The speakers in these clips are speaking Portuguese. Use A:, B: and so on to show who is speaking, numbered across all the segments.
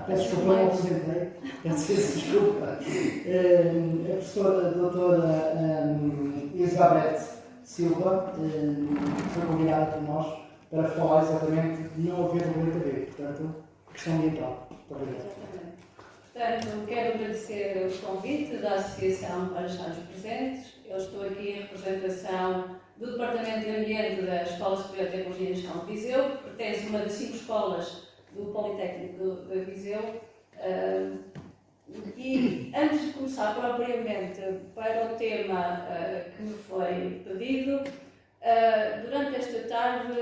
A: Peço desculpa, não apresentei. Peço desculpa. A professora doutora Elizabeth Silva foi convidada por nós para falar exatamente de não haver planeta B, portanto, questão ambiental. Muito obrigado.
B: Portanto, quero agradecer o convite da Associação para Estarmos Presentes. Eu estou aqui em representação do Departamento de Ambiente da Escola Superior de Tecnologia e Gestão de Viseu, que pertence a uma das 5 escolas do Politécnico de Viseu. E antes de começar propriamente para o tema que me foi pedido, durante esta tarde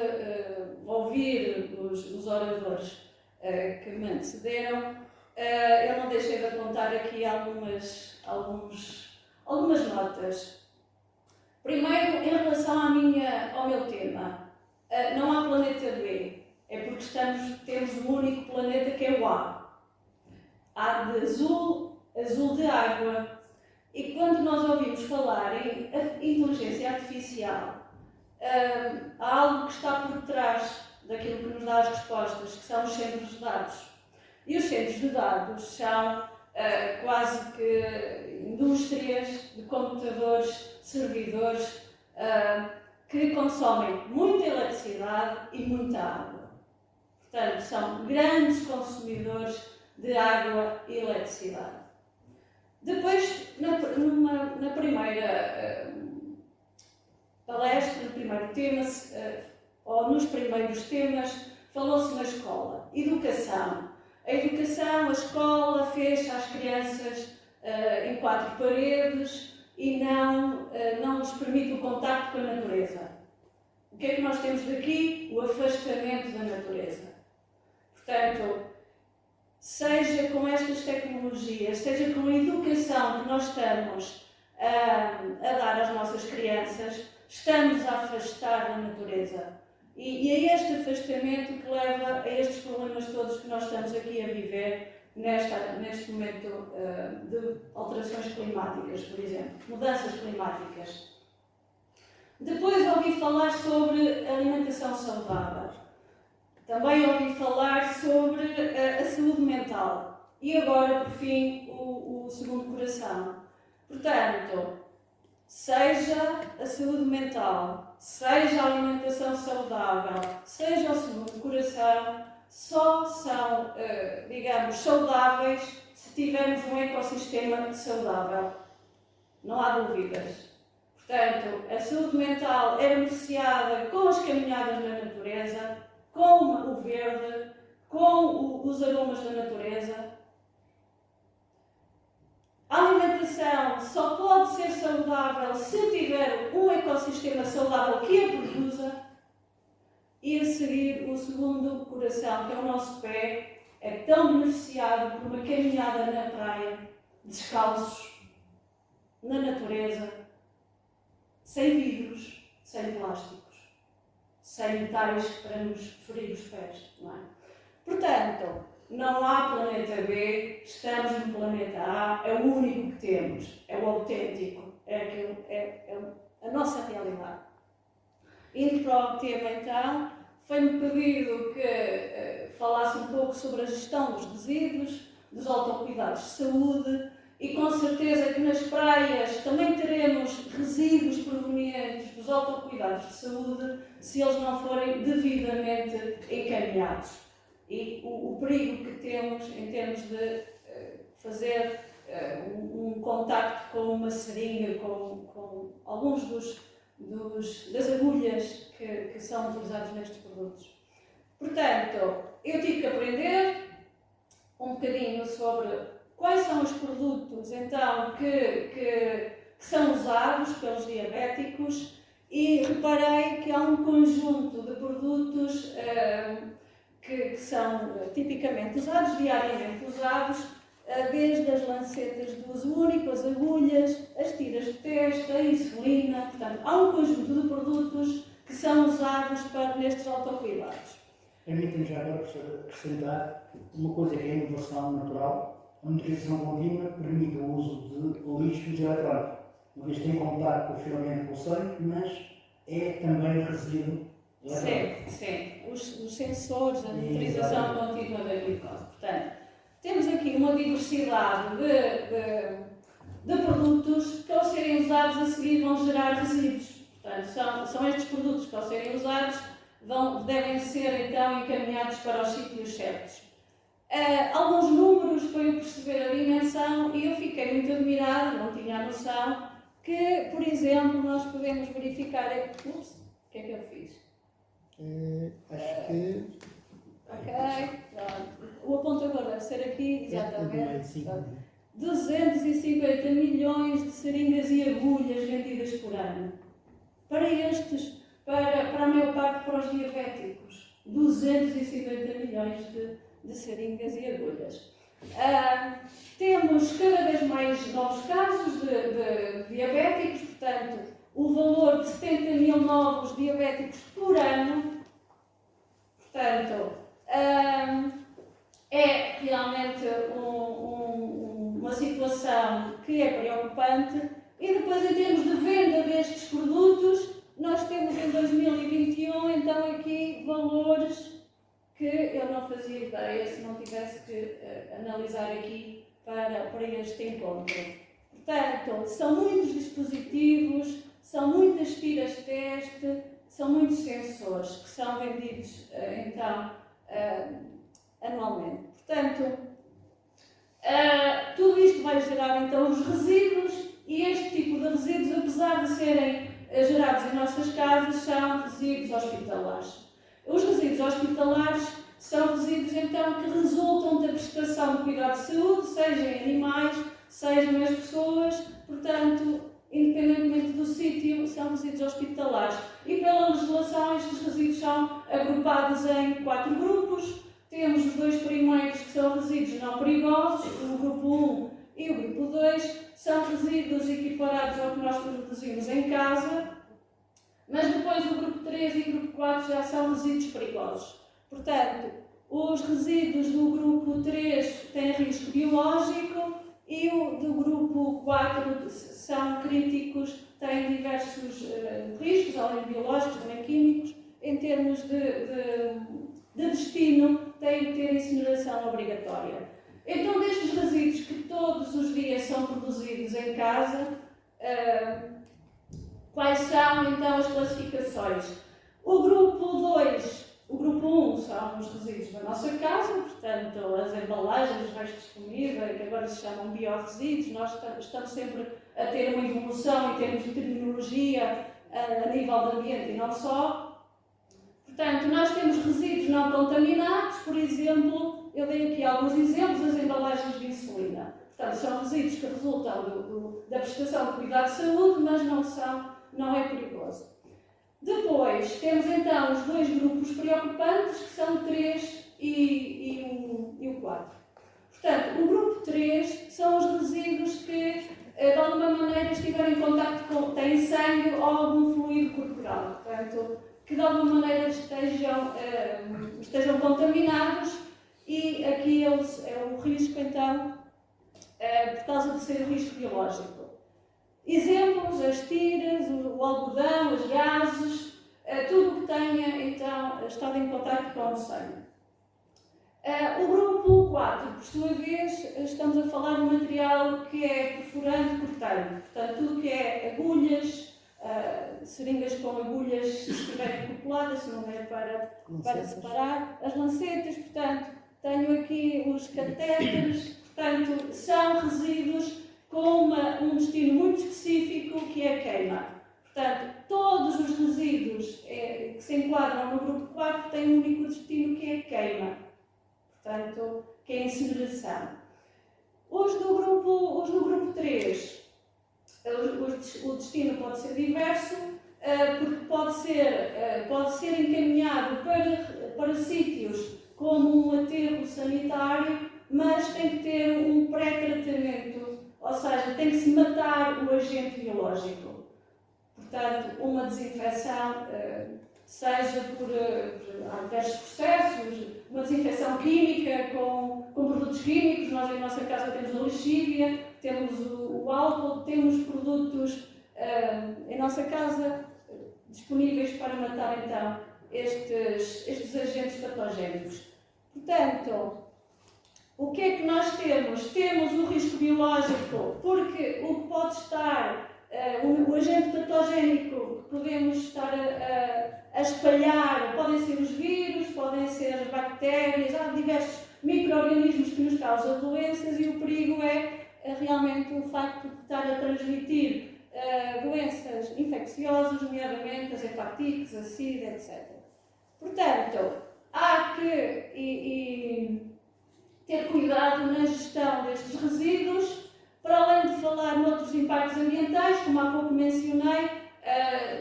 B: ouvir os oradores que me antecederam, eu não deixei de apontar aqui algumas notas. Primeiro, em relação ao meu tema, não há planeta B, é porque temos um único planeta que é o A. A de azul de água. E quando nós ouvimos falar em inteligência artificial, há algo que está por trás daquilo que nos dá as respostas, que são os centros de dados. E os centros de dados são quase que indústrias de computadores, servidores, que consomem muita eletricidade e muita água. Portanto, são grandes consumidores de água e eletricidade. Depois, na primeira palestra, no primeiro tema, ou nos primeiros temas, falou-se na escola. Educação. A educação, a escola fecha as crianças em 4 paredes e não lhes permite o contacto com a natureza. O que é que nós temos daqui? O afastamento da natureza. Portanto, seja com estas tecnologias, seja com a educação que nós estamos a dar às nossas crianças, estamos a afastar da natureza. E é este afastamento que leva a estes problemas todos que nós estamos aqui a viver neste momento de alterações climáticas, por exemplo, mudanças climáticas. Depois ouvi falar sobre alimentação saudável. Também ouvi falar sobre a saúde mental. E agora, por fim, o segundo coração. Portanto, seja a saúde mental, seja a alimentação saudável, seja o segundo coração, só são, digamos, saudáveis se tivermos um ecossistema saudável. Não há dúvidas. Portanto, a saúde mental é beneficiada com as caminhadas na natureza, com o verde, com os aromas da natureza. A alimentação só pode ser saudável se tiver um ecossistema saudável que a produza. E a seguir, o segundo coração, que é o nosso pé, é tão beneficiado por uma caminhada na praia, descalços, na natureza, sem vidros, sem plásticos, sem metais para nos ferir os pés, não é? Portanto, não há planeta B, estamos no planeta A, é o único que temos, é o autêntico, é a nossa realidade. Indo para o tema então, foi-me pedido que falasse um pouco sobre a gestão dos resíduos, dos autocuidados de saúde e com certeza que nas praias também teremos resíduos provenientes dos autocuidados de saúde se eles não forem devidamente encaminhados. E o perigo que temos em termos de fazer um contacto com uma seringa, com alguns das agulhas que são utilizados nestes produtos. Portanto, eu tive que aprender um bocadinho sobre quais são os produtos então que são usados pelos diabéticos e reparei que há um conjunto de produtos que são tipicamente usados, diariamente usados, desde as lancetas de uso único, as agulhas, as tiras de teste, a insulina. Portanto, há um conjunto de produtos que são usados nestes autocuidados.
A: Permitem-me já agora, professor, acrescentar uma coisa que é a inovação natural. A nutrição contínua permite o uso de lixos eletrónicos. Uma vez que tem contato com o filamento com o sangue, mas é também resíduo eletrónico.
B: Sim. Os sensores, a nutrição contínua da glicose. Portanto, aqui uma diversidade de produtos que, ao serem usados a seguir, vão gerar resíduos. Portanto, são estes produtos que, ao serem usados, devem ser então encaminhados para os sítios certos. Alguns números para eu perceber a dimensão, e eu fiquei muito admirada, não tinha a noção, que, por exemplo, nós podemos verificar. Ups, o que é que eu fiz?
A: Acho que.
B: Ok, pronto. O apontador deve ser aqui, exatamente. 250 milhões de seringas e agulhas vendidas por ano. Para a maior parte, para os diabéticos. 250 milhões de seringas e agulhas. Temos cada vez mais novos casos de diabéticos, portanto, o valor de 70 mil novos diabéticos por ano. Portanto, é realmente uma situação que é preocupante. E depois, em termos de venda destes produtos, nós temos em 2021, então, aqui valores que eu não fazia ideia se não tivesse que analisar aqui para este encontro. Portanto, são muitos dispositivos, são muitas tiras de teste, são muitos sensores que são vendidos, então, anualmente. Portanto, tudo isto vai gerar, então, os resíduos, e este tipo de resíduos, apesar de serem gerados em nossas casas, são resíduos hospitalares. Os resíduos hospitalares são resíduos, então, que resultam da prestação de cuidado de saúde, seja em animais, seja nas pessoas, portanto, independentemente do sítio, são resíduos hospitalares. E pela legislação, estes resíduos são agrupados em 4 grupos. Temos os 2 primeiros, que são resíduos não perigosos, o grupo 1 e o grupo 2, são resíduos equiparados ao que nós produzimos em casa, mas depois o grupo 3 e o grupo 4 já são resíduos perigosos. Portanto, os resíduos do grupo 3 têm risco biológico e o do grupo 4 são críticos, têm diversos riscos, além de biológicos, também químicos. Em termos de destino, têm que ter incineração obrigatória. Então, destes resíduos que todos os dias são produzidos em casa, quais são então as classificações? O grupo 2, o grupo 1 são os resíduos da nossa casa, portanto, as embalagens, os restos de comida, que agora se chamam biorresíduos. Nós estamos sempre a ter uma evolução em termos de terminologia a nível do ambiente e não só. Portanto, nós temos resíduos não contaminados, por exemplo, eu dei aqui alguns exemplos, as embalagens de insulina. Portanto, são resíduos que resultam da prestação de cuidado de saúde, mas não é perigoso. Depois, temos então os 2 grupos preocupantes, que são o 3 e o 4. Portanto, o grupo 3 são os resíduos que, de alguma maneira, estiveram em contacto têm sangue ou algum fluido corporal. Portanto, que de alguma maneira estejam contaminados, e aqui é o risco, então, por causa de ser o risco biológico. Exemplos: as tiras, o algodão, os gases, tudo o que tenha, então, estado em contacto com o sangue. O grupo 4, por sua vez, estamos a falar de material que é perfurante, cortante. Portanto, tudo o que é agulhas, seringas com agulhas, se estiverem acopladas, se não é para separar, as lancetas, portanto, tenho aqui os catéteres, portanto, são resíduos com um destino muito específico, que é a queima. Portanto, todos os resíduos que se enquadram no grupo 4 têm um único destino, que é a queima. Portanto, que é a incineração. Os do grupo 3, o destino pode ser diverso, porque pode ser encaminhado para sítios como um aterro sanitário, mas tem que ter um pré-tratamento, ou seja, tem que se matar o agente biológico. Portanto, uma desinfecção, seja há diversos processos, uma desinfecção química com produtos químicos. Nós em nossa casa temos a lexívia, temos o álcool, temos produtos em nossa casa disponíveis para matar, então, estes agentes patogénicos. Portanto, o que é que nós temos? Temos o risco biológico, porque o que pode estar, o agente patogénico que podemos estar a espalhar, podem ser os vírus, podem ser as bactérias, há diversos micro-organismos que nos causam doenças e o perigo é realmente o facto de estar a transmitir doenças infecciosas, nomeadamente as hepatites, a SIDA, etc. Portanto, há que ter cuidado na gestão destes resíduos, para além de falar noutros impactos ambientais, como há pouco mencionei,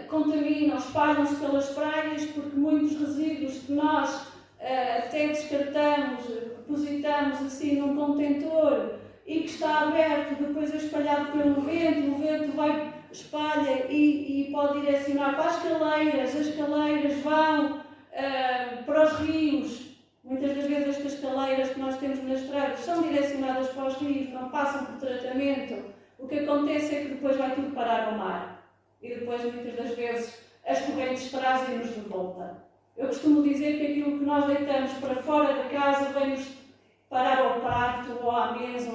B: contaminam, espalham-se pelas praias, porque muitos resíduos que nós até descartamos, depositamos assim num contentor e que está aberto, depois é espalhado pelo vento, o vento vai, espalha e pode direcionar para as caleiras vão para os rios. Muitas das vezes estas caleiras que nós temos nas estradas são direcionadas para os rios, não passam por tratamento. O que acontece é que depois vai tudo parar ao mar. E depois, muitas das vezes, as correntes trazem-nos de volta. Eu costumo dizer que aquilo que nós deitamos para fora da casa vem-nos parar ao prato, ou à mesa,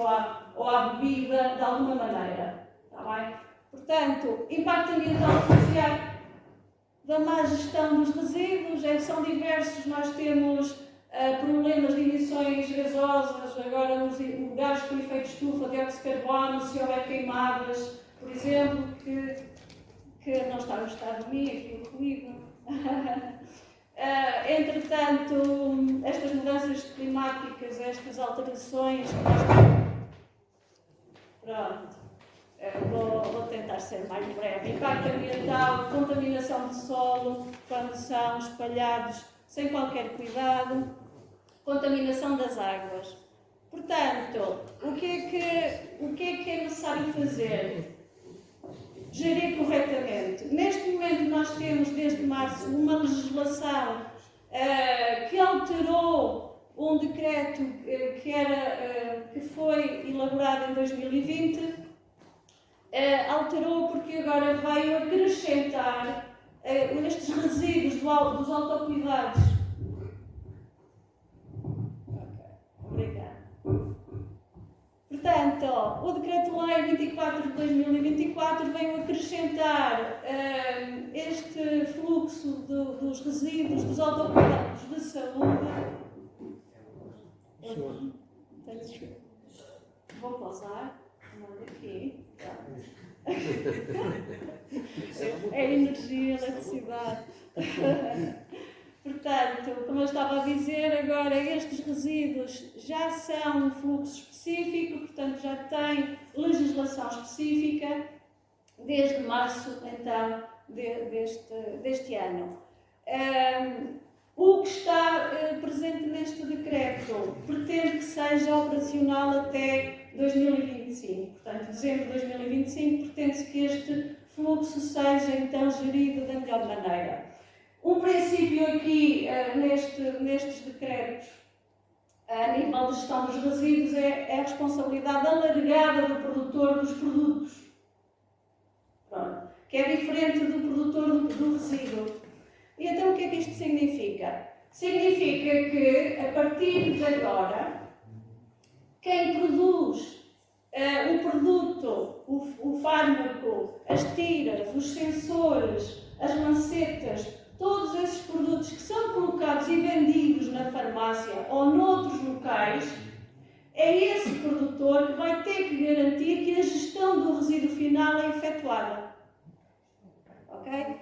B: ou à bebida, de alguma maneira. Está bem? Portanto, impacto ambiental associado da má gestão dos resíduos, são diversos. Nós temos problemas de emissões gasosas, agora o gás com efeito de estufa, dióxido de carbono, se houver queimadas, por exemplo, que não está a gostar de mim, aqui o ruído. Entretanto, estas mudanças climáticas, estas alterações, pronto, vou tentar ser mais breve. Impacto ambiental, contaminação de solo, quando são espalhados sem qualquer cuidado, contaminação das águas. Portanto, o que é necessário fazer? Gerir corretamente. Neste momento nós temos, desde março, uma legislação que alterou um decreto que foi elaborado em 2020, alterou porque agora veio acrescentar estes resíduos dos autocuidados. Obrigada. Portanto, o Decreto-Lei 24 de 2024 veio acrescentar este fluxo dos resíduos, dos autocuidados de saúde. Vou pausar. Olha aqui. É energia, eletricidade. Portanto, como eu estava a dizer, agora estes resíduos já são um fluxo específico, portanto já tem legislação específica desde março, então, deste ano. O que está presente neste decreto pretende que seja operacional até 2025. Portanto, dezembro de 2025, pretende-se que este fluxo seja então gerido da melhor maneira. Um princípio aqui nestes decretos, a nível de gestão dos resíduos, é a responsabilidade alargada do produtor dos produtos. Pronto. Que é diferente do produtor do resíduo. E então o que é que isto significa? Significa que, a partir de agora, quem produz o produto, o fármaco, as tiras, os sensores, as lancetas, todos esses produtos que são colocados e vendidos na farmácia ou noutros locais, é esse produtor que vai ter que garantir que a gestão do resíduo final é efetuada. Ok?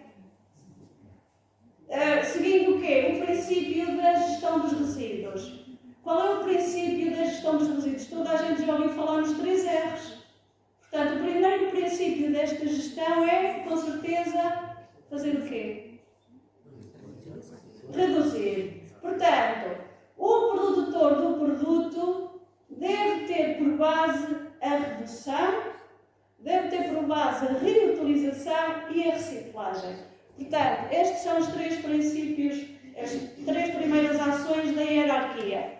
B: Seguindo o quê? O princípio da gestão dos resíduos. Qual é o princípio da gestão dos resíduos? Toda a gente já ouviu falar nos 3 R's. Portanto, o primeiro princípio desta gestão é, com certeza, fazer o quê? Reduzir. Portanto, o produtor do produto deve ter por base a redução, deve ter por base a reutilização e a reciclagem. Portanto, estes são os 3 princípios, as 3 primeiras ações da hierarquia.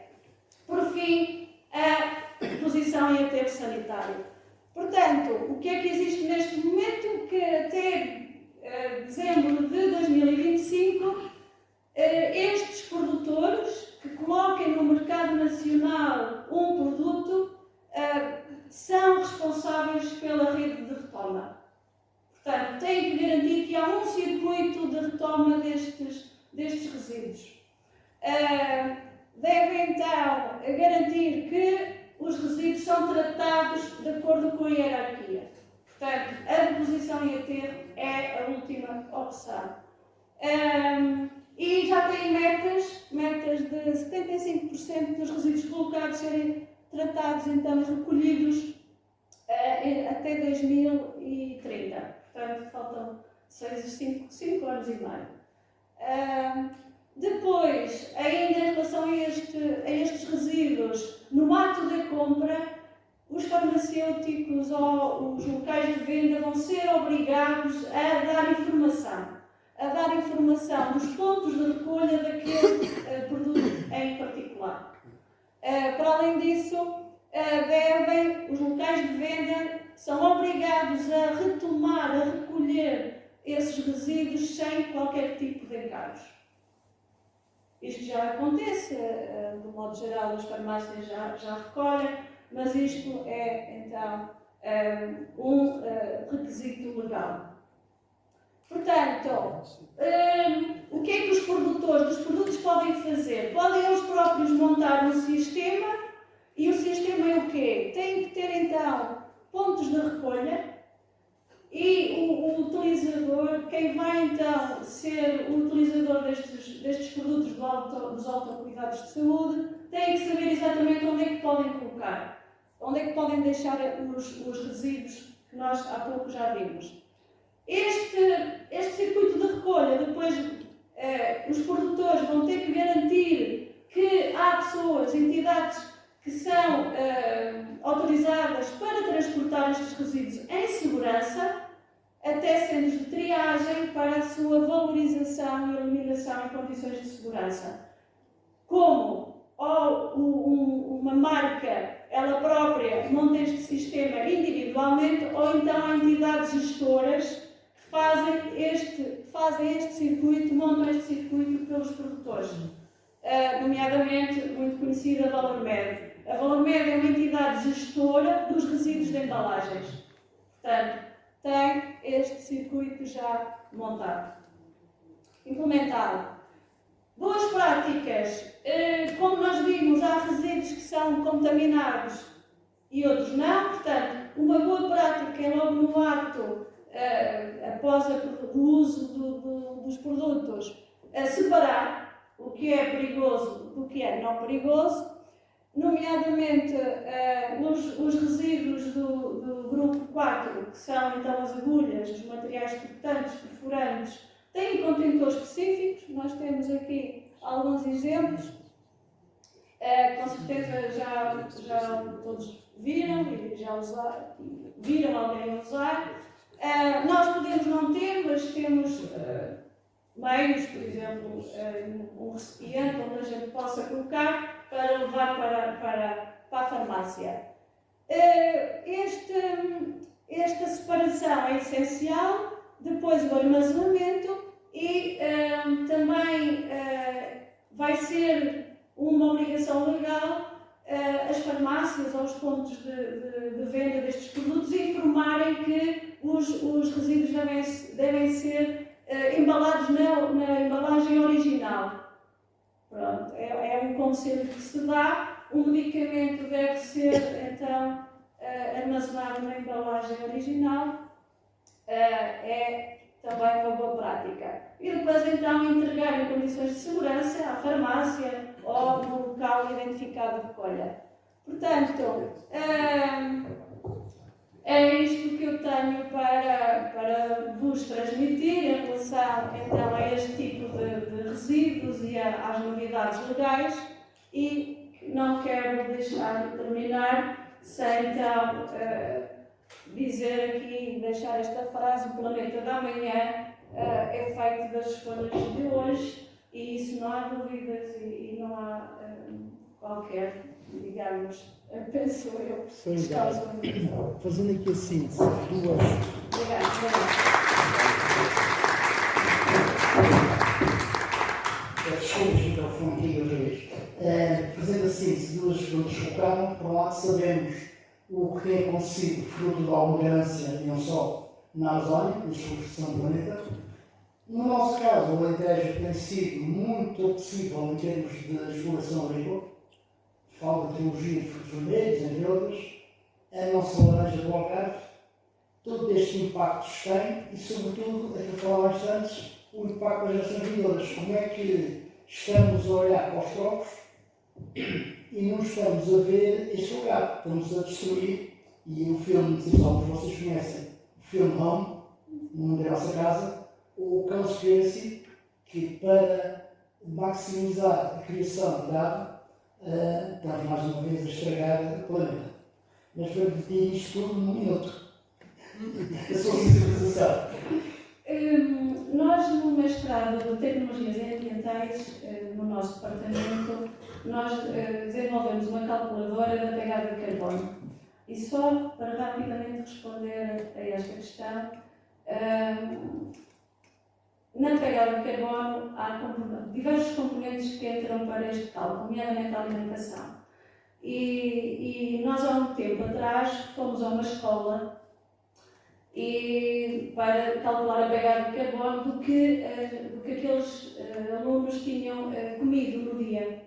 B: Por fim, a reposição e aterro sanitário. Portanto, o que é que existe neste momento? Que até dezembro de 2025, estes produtores que coloquem no mercado nacional um têm que garantir que há um circuito de retoma destes resíduos. Devem então garantir que os resíduos são tratados de acordo com a hierarquia. Portanto, a deposição e aterro é a última opção. E já têm metas de 75% dos resíduos colocados serem tratados, então, e recolhidos até 2030. Portanto, faltam 5 anos e meio. Depois, ainda em relação a estes resíduos, no ato da compra, os farmacêuticos ou os locais de venda vão ser obrigados a dar informação dos pontos de recolha daquele produto em particular. Para além disso, os locais de venda são obrigados a retomar, a recolher esses resíduos sem qualquer tipo de encargos. Isto já acontece, de modo geral, as farmácias já recolhem, mas isto é, então, um requisito legal. Portanto, o que é que os produtores dos produtos podem fazer? Podem eles próprios montar um sistema, e o sistema é o quê? Tem que ter, então, pontos de recolha, e o utilizador, quem vai então ser o utilizador destes produtos dos autocuidados de saúde, tem que saber exatamente onde é que podem colocar, onde é que podem deixar os resíduos que nós há pouco já vimos. Este circuito de recolha, depois os produtores vão ter que garantir que há pessoas, entidades que são autorizadas para transportar estes resíduos em segurança, até centros de triagem para a sua valorização e eliminação em condições de segurança. Como uma marca, ela própria, monta este sistema individualmente, ou então há entidades gestoras que fazem este circuito, montam este circuito pelos produtores. Nomeadamente, muito conhecida, a Valormed. A Valormed é uma entidade gestora dos resíduos de embalagens. Portanto, tem este circuito já montado, implementado. Boas práticas. Como nós vimos, há resíduos que são contaminados e outros não. Portanto, uma boa prática é logo no ato, após o uso dos produtos, separar o que é perigoso do que é não perigoso, nomeadamente os resíduos do grupo 4, que são então as agulhas, os materiais cortantes, perfurantes, têm contentores específicos. Nós temos aqui alguns exemplos, com certeza já todos viram e já viram alguém usar. Nós podemos não ter, mas temos meios, por exemplo, um recipiente onde a gente possa colocar para levar para a farmácia. Esta separação é essencial. Depois o armazenamento e também vai ser uma obrigação legal as farmácias ou os pontos de venda destes produtos informarem que os resíduos devem ser embalados na embalagem original. Pronto, é um conselho que se dá. O medicamento deve ser, então, armazenado na embalagem original. É também uma boa prática. E depois, então, entregar em condições de segurança à farmácia ou no local identificado de recolha. Portanto, é isto que eu tenho para vos transmitir em relação, então, a este tipo de resíduos e às novidades legais, e não quero deixar de terminar sem, então, dizer aqui, deixar esta frase: o planeta da manhã é feito das escolhas de hoje, e isso não há dúvidas e não há qualquer, digamos, penso eu,
A: fazendo aqui a síntese, duas. Desculpe o microfone aqui outra vez. Fazendo a síntese, duas perguntas chocaram. Por um lado, sabemos o que é consigo fruto da ignorância, e não só na Amazónia, na destruição do planeta. No nosso caso, o Alentejo tem sido muito apetecível em termos de exploração agrícola. Falo de teologia de frutos vermelhos, entre outras. A nossa laranja do Algarve. Todo este impacto tem e, sobretudo, aquilo que falávamos antes, o impacto das gerações vindouras. Como é que estamos a olhar para os trocos e não estamos a ver este lugar? Estamos a destruir, e o filme, se vocês conhecem, o filme Home, no nome da nossa casa, o Conspiracy, que para maximizar a criação de gado, estamos mais uma vez a estragar o planeta. Mas para dizer isto tudo num minuto. A sua sensibilização.
B: Nós, no mestrado de Tecnologias Ambientais, no nosso departamento, nós desenvolvemos uma calculadora da pegada de carbono. E só para rapidamente responder a esta questão, na pegada de carbono há diversos componentes que entram para este cálculo, nomeadamente a alimentação. E nós, há um tempo atrás, fomos a uma escola e para calcular a pegada de carbono do que aqueles alunos tinham comido no dia.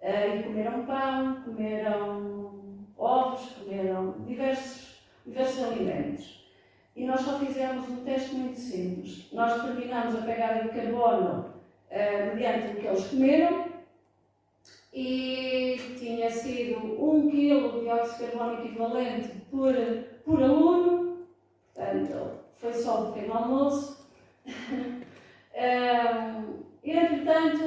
B: E comeram pão, comeram ovos, comeram diversos alimentos. E nós só fizemos um teste muito simples. Nós determinamos a pegada de carbono mediante o que eles comeram e tinha sido 1 kg de dióxido de carbono equivalente por aluno. Portanto, foi só um pequeno almoço. Entretanto,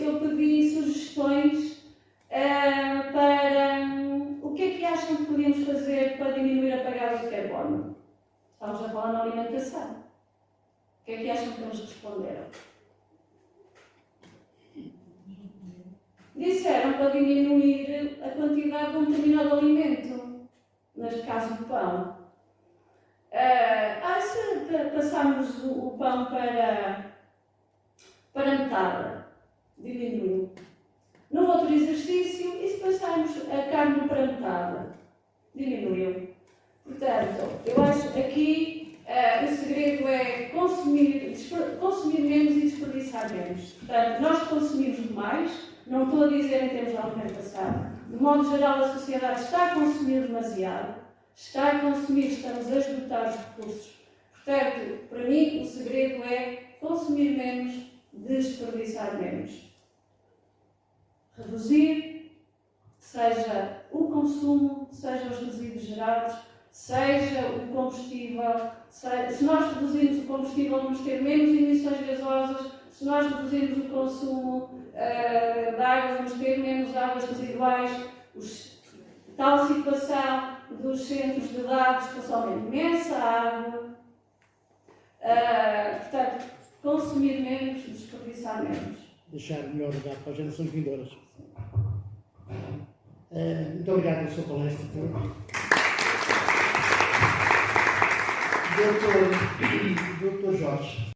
B: eu pedi sugestões para o que é que acham que podíamos fazer para diminuir a pegada de carbono. Estamos a falar na alimentação. O que é que acham que eles responderam? Disseram para diminuir a quantidade de um determinado alimento, neste caso o pão. Se passarmos o pão para metade, diminuiu. No outro exercício, e se passarmos a carne para metade, diminuiu. Portanto, eu acho que aqui o segredo é consumir menos e desperdiçar menos. Portanto, nós consumimos demais, não estou a dizer em termos de alimentação. De modo geral, a sociedade está a consumir demasiado. Está a consumir, estamos a esgotar os recursos. Portanto, para mim, o segredo é consumir menos, desperdiçar menos. Reduzir, seja o consumo, seja os resíduos gerados, seja o combustível. Se nós reduzirmos o combustível, vamos ter menos emissões gasosas. Se nós reduzirmos o consumo de água, vamos ter menos águas residuais. Tal situação dos centros de dados consomem imensa água. Portanto, consumir menos, desperdiçar menos.
A: Deixar melhor lugar para as gerações vindouras. Muito obrigado pela sua palestra. Doutor Jorge.